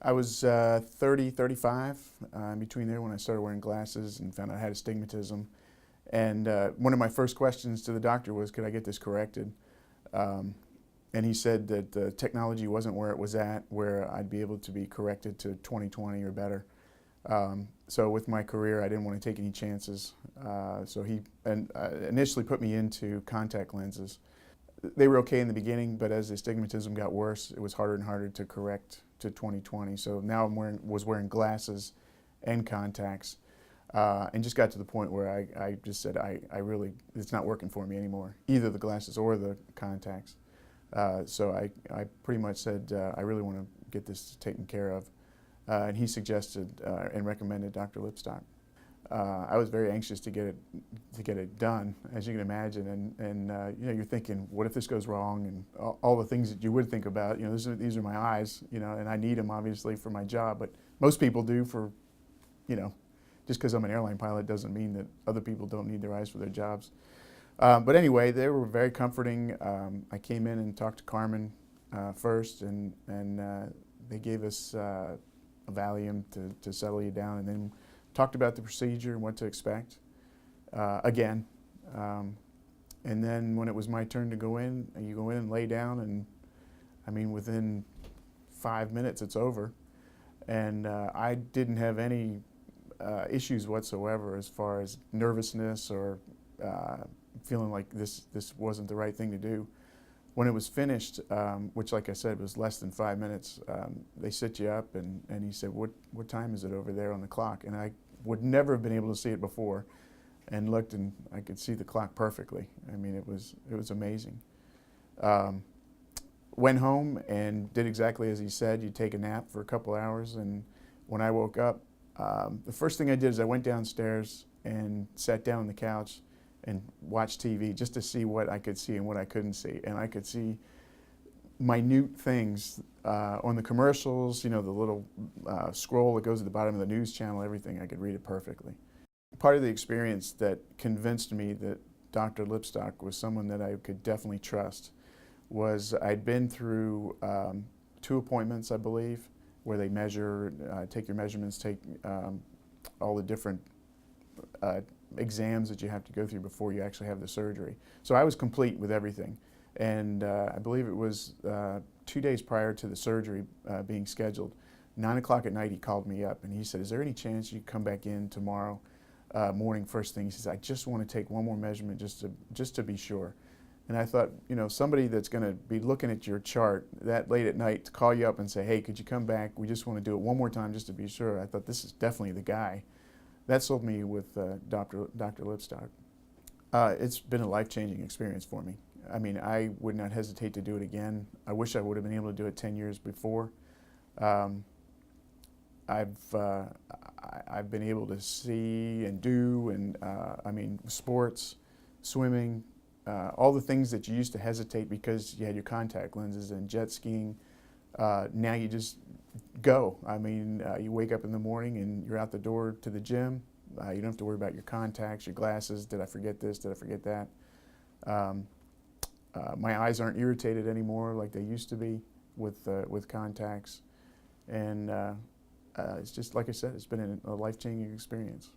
I was 30, 35, in between there when I started wearing glasses and found out I had astigmatism. And one of my first questions to the doctor was, could I get this corrected? And he said that the technology wasn't where it was at, where I'd be able to be corrected to 20/20 or better. So with my career, I didn't want to take any chances. So he initially put me into contact lenses. They were okay in the beginning, but as the astigmatism got worse, it was harder and harder to correct to 20/20. So now I was wearing glasses and contacts, and just got to the point where I just said, it's not working for me anymore, either the glasses or the contacts. So I pretty much said, I really want to get this taken care of. And he suggested and recommended Dr. Lipstock. I was very anxious to get it done, as you can imagine, and you know, you're thinking, what if this goes wrong, and all the things that you would think about. You know, these are my eyes, you know, and I need them obviously for my job, but most people do for, you know, just because I'm an airline pilot doesn't mean that other people don't need their eyes for their jobs. But anyway, they were very comforting. I came in and talked to Carmen first, and they gave us a Valium to settle you down, and then talked about the procedure and what to expect again. And then when it was my turn to go in, you go in and lay down, and I mean, within 5 minutes it's over. And I didn't have any issues whatsoever as far as nervousness or feeling like this wasn't the right thing to do. When it was finished, which, like I said, was less than 5 minutes, they sit you up, and he said, what time is it over there on the clock? And I would never have been able to see it before, and looked, and I could see the clock perfectly. I mean, it was amazing. Went home and did exactly as he said. You take a nap for a couple hours, and when I woke up, the first thing I did is I went downstairs and sat down on the couch and watched TV just to see what I could see and what I couldn't see. And I could see minute things on the commercials, you know, the little scroll that goes at the bottom of the news channel, everything. I could read it perfectly. Part of the experience that convinced me that Dr. Lipstock was someone that I could definitely trust was I'd been through 2 appointments, I believe, where they measure, take your measurements, take all the different exams that you have to go through before you actually have the surgery. So I was complete with everything. And I believe it was 2 days prior to the surgery being scheduled, 9 o'clock at night, he called me up and he said, is there any chance you come back in tomorrow morning first thing? He says, I just want to take one more measurement just to be sure. And I thought, you know, somebody that's going to be looking at your chart that late at night to call you up and say, hey, could you come back? We just want to do it one more time just to be sure. I thought, this is definitely the guy. That sold me with Dr. Lipstock. It's been a life-changing experience for me. I mean, I would not hesitate to do it again. I wish I would have been able to do it 10 years before. I've been able to see and do, and I mean, sports, swimming, all the things that you used to hesitate because you had your contact lenses, and jet skiing. Now you just go. I mean, you wake up in the morning and you're out the door to the gym. You don't have to worry about your contacts, your glasses. Did I forget this? Did I forget that? My eyes aren't irritated anymore like they used to be with contacts. And it's just, like I said, it's been a life-changing experience.